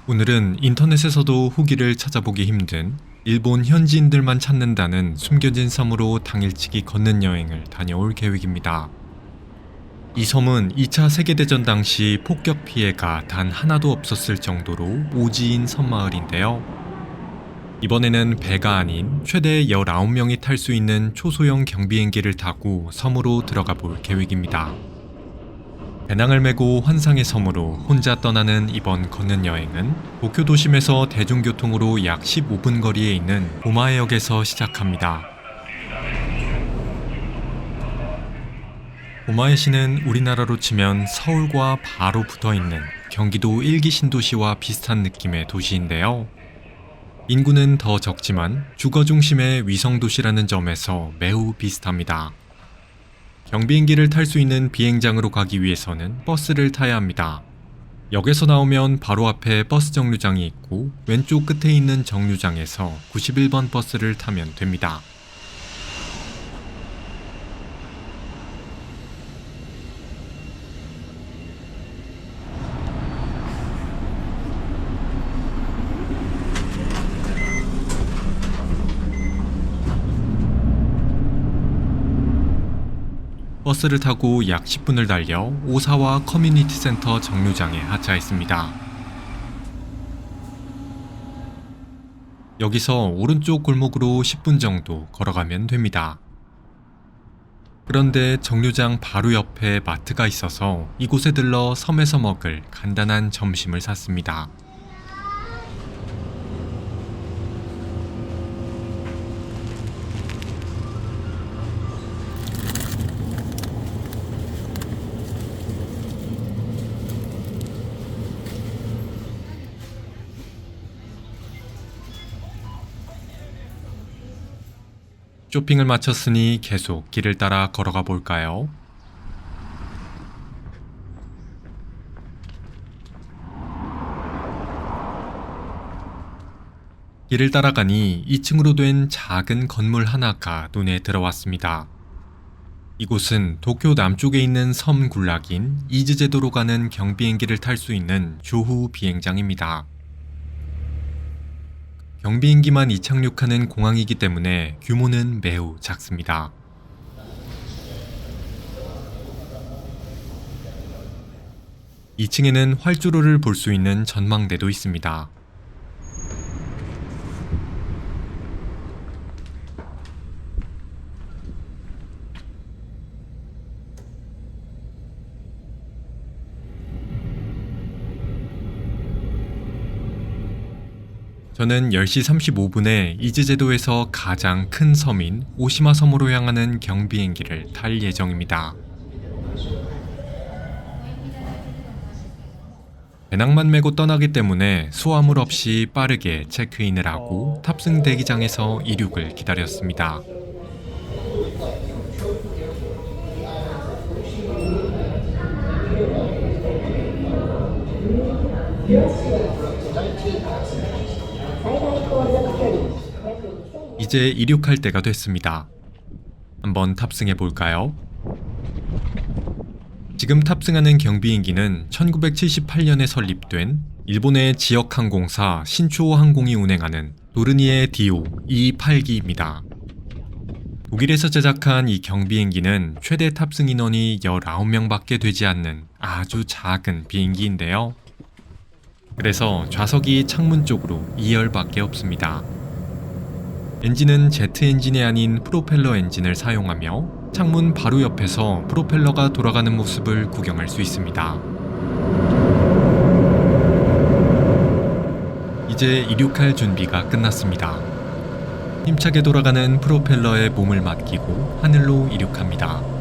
오늘은 인터넷에서도 후기를 찾아보기 힘든 일본 현지인들만 찾는다는 숨겨진 섬으로 당일치기 걷는 여행을 다녀올 계획입니다. 이 섬은 2차 세계대전 당시 폭격 피해가 단 하나도 없었을 정도로 오지인 섬마을인데요. 이번에는 배가 아닌 최대 19명이 탈 수 있는 초소형 경비행기를 타고 섬으로 들어가 볼 계획입니다. 배낭을 메고 환상의 섬으로 혼자 떠나는 이번 걷는 여행은 도쿄 도심에서 대중교통으로 약 15분 거리에 있는 오마에역에서 시작합니다. 오마에시는 우리나라로 치면 서울과 바로 붙어있는 경기도 1기 신도시와 비슷한 느낌의 도시인데요. 인구는 더 적지만 주거 중심의 위성도시라는 점에서 매우 비슷합니다. 경비행기를 탈 수 있는 비행장으로 가기 위해서는 버스를 타야 합니다. 역에서 나오면 바로 앞에 버스 정류장이 있고 왼쪽 끝에 있는 정류장에서 91번 버스를 타면 됩니다. 버스를 타고 약 10분을 달려 오사와 커뮤니티 센터 정류장에 하차했습니다. 여기서 오른쪽 골목으로 10분 정도 걸어가면 됩니다. 그런데 정류장 바로 옆에 마트가 있어서 이곳에 들러 섬에서 먹을 간단한 점심을 샀습니다. 쇼핑을 마쳤으니 계속 길을 따라 걸어가 볼까요? 길을 따라가니 2층으로 된 작은 건물 하나가 눈에 들어왔습니다. 이곳은 도쿄 남쪽에 있는 섬 군락인 이즈제도로 가는 경비행기를 탈 수 있는 조후 비행장입니다. 경비행기만 이착륙하는 공항이기 때문에 규모는 매우 작습니다. (2층에는) 활주로를 볼 수 있는 전망대도 있습니다. 저는 10시 35분에 이즈제도에서 가장 큰 섬인 오시마 섬으로 향하는 경비행기를 탈 예정입니다. 배낭만 메고 떠나기 때문에 수화물 없이 빠르게 체크인을 하고 탑승 대기장에서 이륙을 기다렸습니다. 이제 이륙할 때가 됐습니다. 한번 탑승해 볼까요? 지금 탑승하는 경비행기는 1978년에 설립된 일본의 지역항공사 신초호 항공이 운행하는 도르니에 디오 228기입니다. 독일에서 제작한 이 경비행기는 최대 탑승 인원이 19명밖에 되지 않는 아주 작은 비행기인데요. 그래서 좌석이 창문 쪽으로 2열밖에 없습니다. 엔진은 제트 엔진이 아닌 프로펠러 엔진을 사용하며 창문 바로 옆에서 프로펠러가 돌아가는 모습을 구경할 수 있습니다. 이제 이륙할 준비가 끝났습니다. 힘차게 돌아가는 프로펠러에 몸을 맡기고 하늘로 이륙합니다.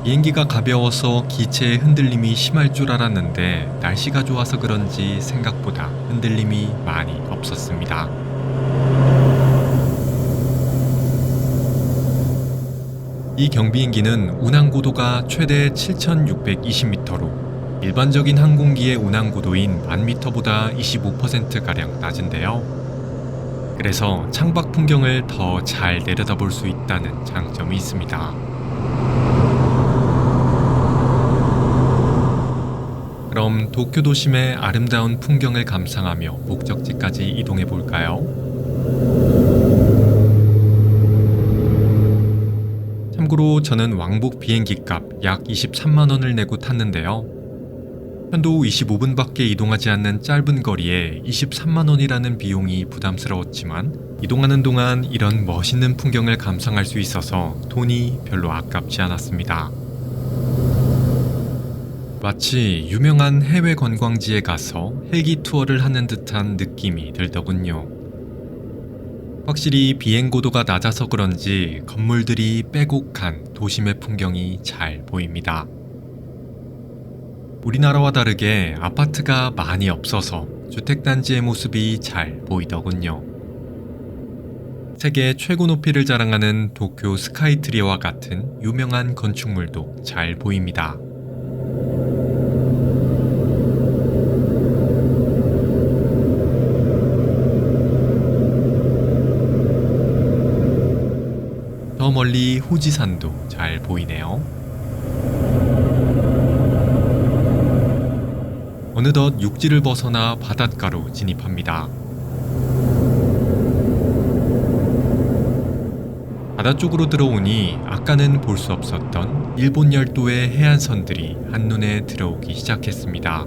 비행기가 가벼워서 기체의 흔들림이 심할 줄 알았는데 날씨가 좋아서 그런지 생각보다 흔들림이 많이 없었습니다. 이 경비행기는 운항고도가 최대 7,620m로 일반적인 항공기의 운항고도인 1000m보다 25%가량 낮은데요. 그래서 창밖 풍경을 더 잘 내려다볼 수 있다는 장점이 있습니다. 도쿄 도심의 아름다운 풍경을 감상하며 목적지까지 이동해 볼까요? 참고로 저는 왕복 비행기값 약 23만 원을 내고 탔는데요. 편도 25분밖에 이동하지 않는 짧은 거리에 23만 원이라는 비용이 부담스러웠지만 이동하는 동안 이런 멋있는 풍경을 감상할 수 있어서 돈이 별로 아깝지 않았습니다. 마치 유명한 해외 관광지에 가서 헬기 투어를 하는 듯한 느낌이 들더군요. 확실히 비행 고도가 낮아서 그런지 건물들이 빼곡한 도심의 풍경이 잘 보입니다. 우리나라와 다르게 아파트가 많이 없어서 주택단지의 모습이 잘 보이더군요. 세계 최고 높이를 자랑하는 도쿄 스카이트리와 같은 유명한 건축물도 잘 보입니다. 저 멀리 후지산도 잘 보이네요. 어느덧 육지를 벗어나 바닷가로 진입합니다. 바다 쪽으로 들어오니 아까는 볼 수 없었던 일본 열도의 해안선들이 한눈에 들어오기 시작했습니다.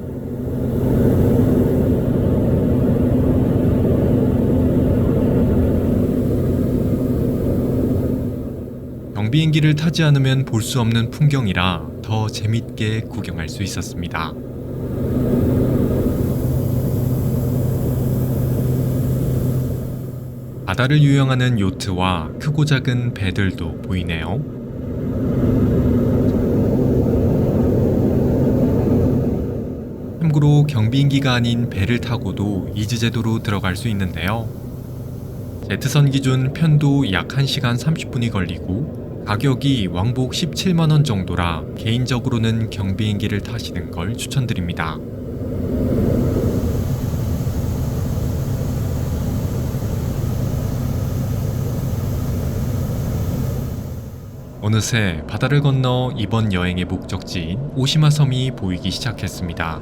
경비행기를 타지 않으면 볼 수 없는 풍경이라 더 재밌게 구경할 수 있었습니다. 바다를 유영하는 요트와 크고 작은 배들도 보이네요. 참고로 경비행기가 아닌 배를 타고도 이즈제도로 들어갈 수 있는데요. 제트선 기준 편도 약 1시간 30분이 걸리고 가격이 왕복 17만 원 정도라 개인적으로는 경비행기를 타시는 걸 추천드립니다. 어느새 바다를 건너 이번 여행의 목적지인 오시마 섬이 보이기 시작했습니다.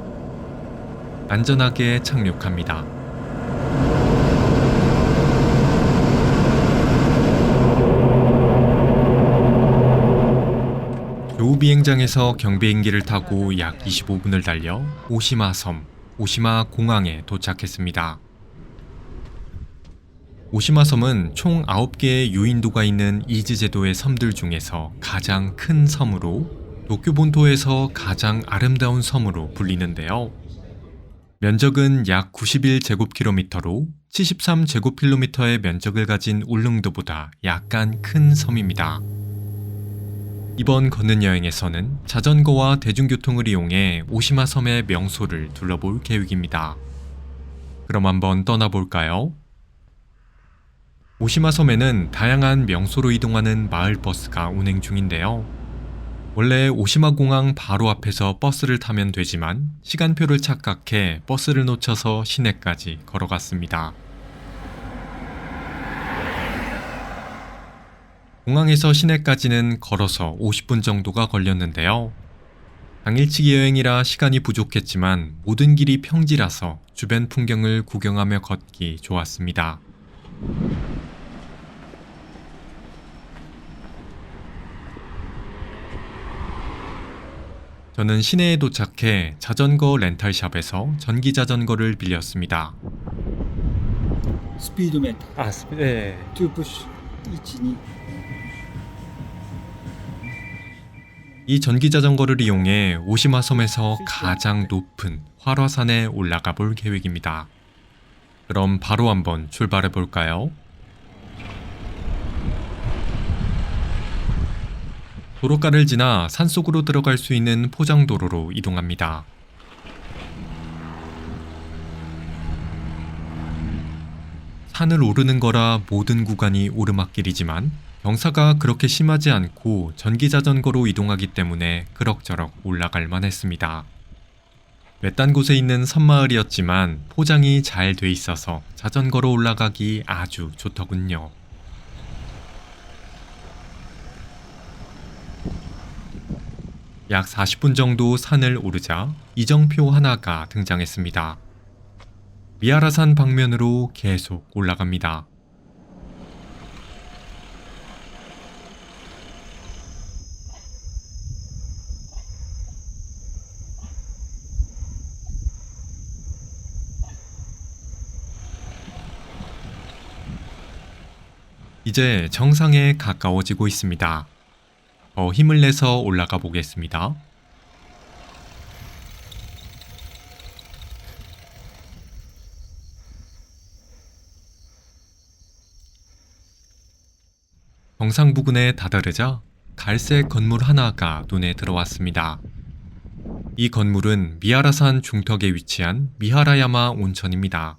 안전하게 착륙합니다. 조우 비행장에서 경비행기를 타고 약 25분을 달려 오시마 섬, 오시마 공항에 도착했습니다. 오시마 섬은 총 9개의 유인도가 있는 이즈제도의 섬들 중에서 가장 큰 섬으로 도쿄 본토에서 가장 아름다운 섬으로 불리는데요. 면적은 약 91제곱킬로미터로 73제곱킬로미터의 면적을 가진 울릉도보다 약간 큰 섬입니다. 이번 걷는 여행에서는 자전거와 대중교통을 이용해 오시마 섬의 명소를 둘러볼 계획입니다. 그럼 한번 떠나볼까요? 오시마 섬에는 다양한 명소로 이동하는 마을버스가 운행 중인데요. 원래 오시마 공항 바로 앞에서 버스를 타면 되지만 시간표를 착각해 버스를 놓쳐서 시내까지 걸어갔습니다. 공항에서 시내까지는 걸어서 50분 정도가 걸렸는데요. 당일치기 여행이라 시간이 부족했지만 모든 길이 평지라서 주변 풍경을 구경하며 걷기 좋았습니다. 저는 시내에 도착해 자전거 렌탈샵에서 전기 자전거를 빌렸습니다. 스피드메터. 네. 2 푸시 1, 2. 이 전기 자전거를 이용해 오시마 섬에서 가장 높은 활화산에 올라가 볼 계획입니다. 그럼 바로 한번 출발해 볼까요? 도로가를 지나 산속으로 들어갈 수 있는 포장도로로 이동합니다. 산을 오르는 거라 모든 구간이 오르막길이지만 경사가 그렇게 심하지 않고 전기자전거로 이동하기 때문에 그럭저럭 올라갈 만했습니다. 외딴 곳에 있는 섬마을이었지만 포장이 잘 돼 있어서 자전거로 올라가기 아주 좋더군요. 약 40분 정도 산을 오르자 이정표 하나가 등장했습니다. 미아라산 방면으로 계속 올라갑니다. 이제 정상에 가까워지고 있습니다. 더 힘을 내서 올라가 보겠습니다. 정상 부근에 다다르자 갈색 건물 하나가 눈에 들어왔습니다. 이 건물은 미하라산 중턱에 위치한 미하라야마 온천입니다.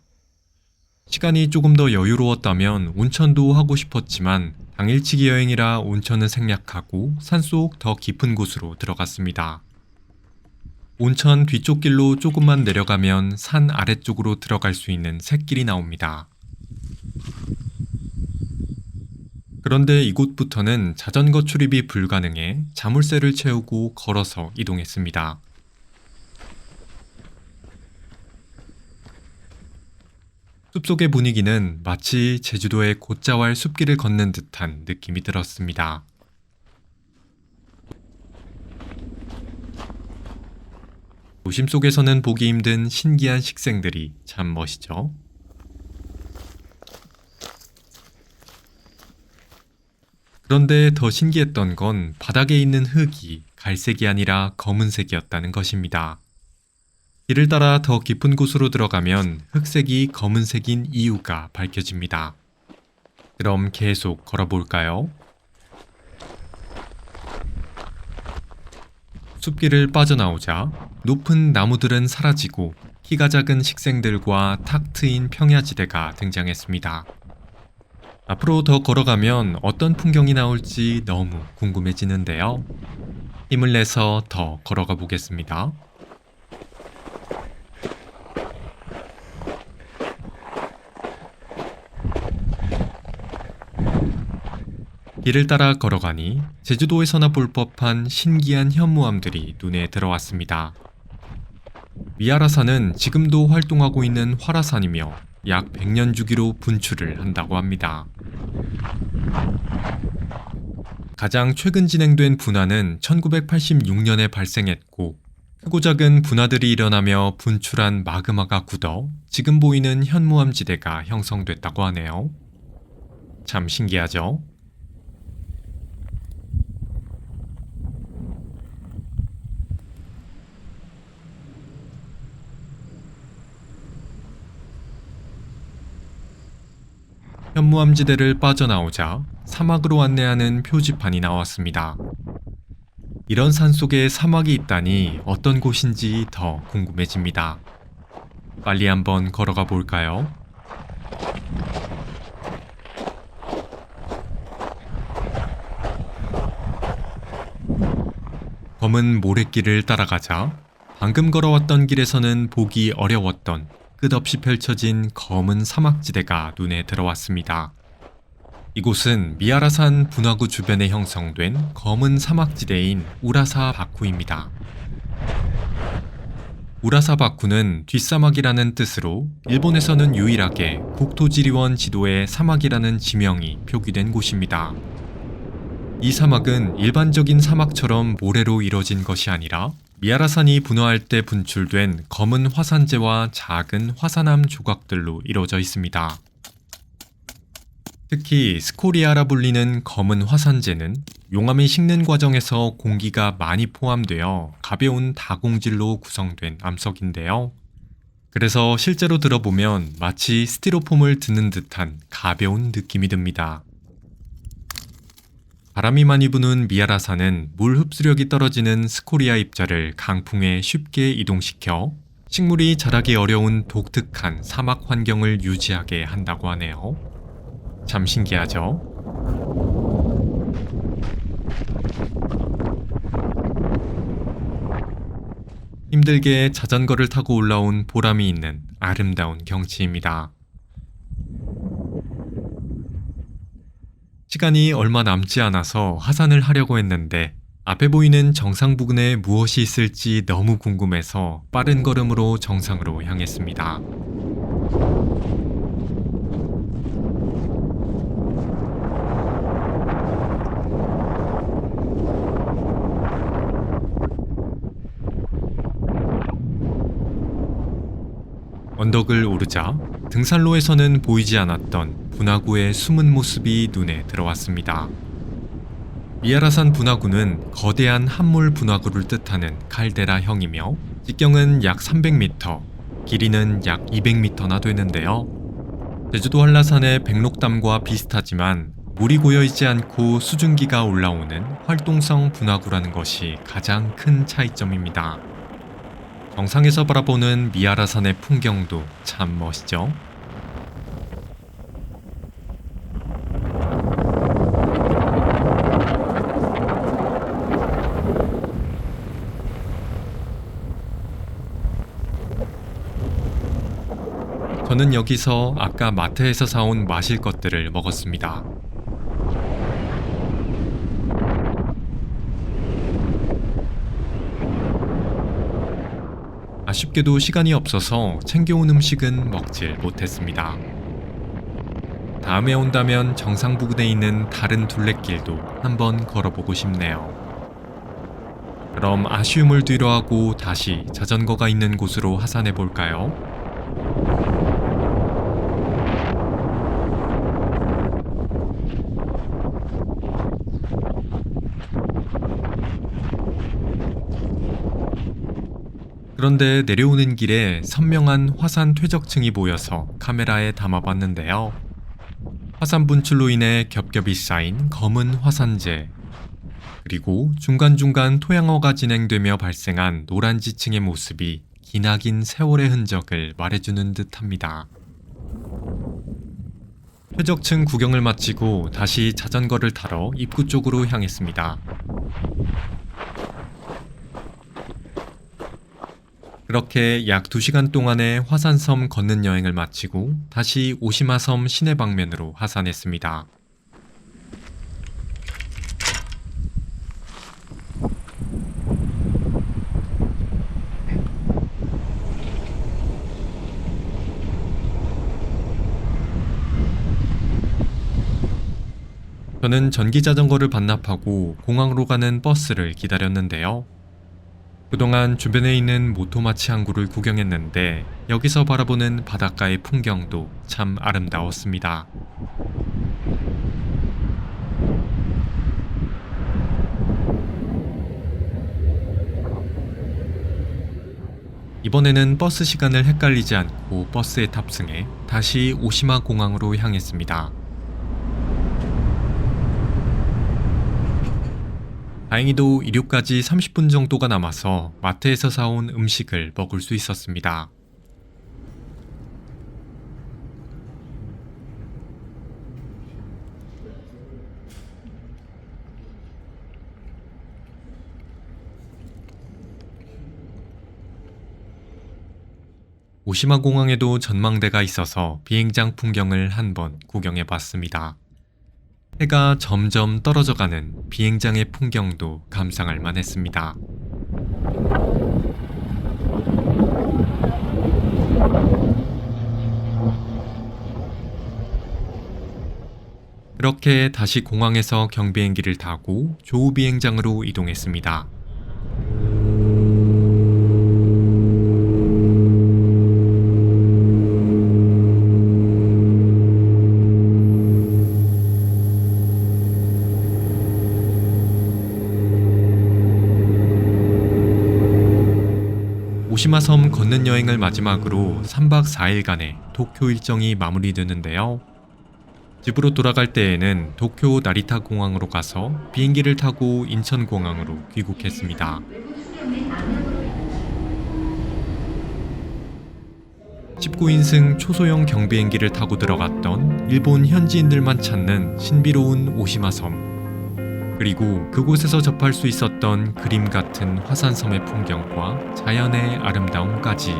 시간이 조금 더 여유로웠다면 온천도 하고 싶었지만 당일치기 여행이라 온천은 생략하고 산속 더 깊은 곳으로 들어갔습니다. 온천 뒤쪽 길로 조금만 내려가면 산 아래쪽으로 들어갈 수 있는 샛길이 나옵니다. 그런데 이곳부터는 자전거 출입이 불가능해 자물쇠를 채우고 걸어서 이동했습니다. 숲속의 분위기는 마치 제주도의 곶자왈 숲길을 걷는 듯한 느낌이 들었습니다. 도심 속에서는 보기 힘든 신기한 식생들이 참 멋이죠. 그런데 더 신기했던 건 바닥에 있는 흙이 갈색이 아니라 검은색이었다는 것입니다. 길을 따라 더 깊은 곳으로 들어가면 흑색이 검은색인 이유가 밝혀집니다. 그럼 계속 걸어볼까요? 숲길을 빠져나오자 높은 나무들은 사라지고 키가 작은 식생들과 탁 트인 평야지대가 등장했습니다. 앞으로 더 걸어가면 어떤 풍경이 나올지 너무 궁금해지는데요. 힘을 내서 더 걸어가 보겠습니다. 길을 따라 걸어가니 제주도에서나 볼 법한 신기한 현무암들이 눈에 들어왔습니다. 미하라산은 지금도 활동하고 있는 활화산이며 약 100년 주기로 분출을 한다고 합니다. 가장 최근 진행된 분화는 1986년에 발생했고 크고 작은 분화들이 일어나며 분출한 마그마가 굳어 지금 보이는 현무암 지대가 형성됐다고 하네요. 참 신기하죠? 현무암지대를 빠져나오자 사막으로 안내하는 표지판이 나왔습니다. 이런 산속에 사막이 있다니 어떤 곳인지 더 궁금해집니다. 빨리 한번 걸어가 볼까요? 검은 모래길을 따라가자 방금 걸어왔던 길에서는 보기 어려웠던 끝없이 펼쳐진 검은 사막지대가 눈에 들어왔습니다. 이곳은 미하라산 분화구 주변에 형성된 검은 사막지대인 우라사 바쿠입니다. 우라사 바쿠는 뒷사막이라는 뜻으로 일본에서는 유일하게 국토지리원 지도에 사막이라는 지명이 표기된 곳입니다. 이 사막은 일반적인 사막처럼 모래로 이뤄진 것이 아니라 미하라산이 분화할 때 분출된 검은 화산재와 작은 화산암 조각들로 이루어져 있습니다. 특히 스코리아라 불리는 검은 화산재는 용암이 식는 과정에서 공기가 많이 포함되어 가벼운 다공질로 구성된 암석인데요. 그래서 실제로 들어보면 마치 스티로폼을 드는 듯한 가벼운 느낌이 듭니다. 바람이 많이 부는 미하라산은 물 흡수력이 떨어지는 스코리아 입자를 강풍에 쉽게 이동시켜 식물이 자라기 어려운 독특한 사막 환경을 유지하게 한다고 하네요. 참 신기하죠? 힘들게 자전거를 타고 올라온 보람이 있는 아름다운 경치입니다. 시간이 얼마 남지 않아서 하산을 하려고 했는데 앞에 보이는 정상 부근에 무엇이 있을지 너무 궁금해서 빠른 걸음으로 정상으로 향했습니다. 언덕을 오르자 등산로에서는 보이지 않았던 분화구의 숨은 모습이 눈에 들어왔습니다. 미아라산 분화구는 거대한 함몰 분화구를 뜻하는 칼데라형이며 직경은 약 300m, 길이는 약 200m나 되는데요. 제주도 한라산의 백록담과 비슷하지만 물이 고여있지 않고 수증기가 올라오는 활동성 분화구라는 것이 가장 큰 차이점입니다. 정상에서 바라보는 미아라산의 풍경도 참 멋있죠? 저는 여기서 아까 마트에서 사온 마실 것들을 먹었습니다. 아쉽게도 시간이 없어서 챙겨온 음식은 먹질 못했습니다. 다음에 온다면 정상 부근에 있는 다른 둘레길도 한번 걸어보고 싶네요. 그럼 아쉬움을 뒤로하고 다시 자전거가 있는 곳으로 하산해 볼까요? 그런데 내려오는 길에 선명한 화산 퇴적층이 보여서 카메라에 담아봤는데요. 화산 분출로 인해 겹겹이 쌓인 검은 화산재, 그리고 중간중간 토양어가 진행되며 발생한 노란 지층의 모습이 기나긴 세월의 흔적을 말해주는 듯합니다. 퇴적층 구경을 마치고 다시 자전거를 타러 입구 쪽으로 향했습니다. 그렇게 약 2시간 동안의 화산섬 걷는 여행을 마치고 다시 오시마섬 시내 방면으로 하산했습니다. 저는 전기자전거를 반납하고 공항으로 가는 버스를 기다렸는데요. 그동안 주변에 있는 모토마치 항구를 구경했는데 여기서 바라보는 바닷가의 풍경도 참 아름다웠습니다. 이번에는 버스 시간을 헷갈리지 않고 버스에 탑승해 다시 오시마 공항으로 향했습니다. 다행히도 이륙까지 30분 정도가 남아서 마트에서 사온 음식을 먹을 수 있었습니다. 오시마 공항에도 전망대가 있어서 비행장 풍경을 한번 구경해 봤습니다. 해가 점점 떨어져가는 비행장의 풍경도 감상할 만했습니다. 그렇게 다시 공항에서 경비행기를 타고 조우 비행장으로 이동했습니다. 오시마섬 걷는 여행을 마지막으로 3박 4일간의 도쿄 일정이 마무리되는데요. 집으로 돌아갈 때에는 도쿄 나리타 공항으로 가서 비행기를 타고 인천공항으로 귀국했습니다. 19인승 초소형 경비행기를 타고 들어갔던 일본 현지인들만 찾는 신비로운 오시마섬, 그리고 그곳에서 접할 수 있었던 그림 같은 화산섬의 풍경과 자연의 아름다움까지.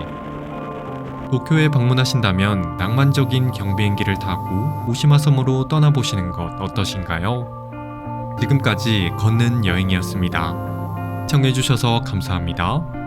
도쿄에 방문하신다면 낭만적인 경비행기를 타고 오시마섬으로 떠나보시는 것 어떠신가요? 지금까지 걷는 여행이었습니다. 시청해주셔서 감사합니다.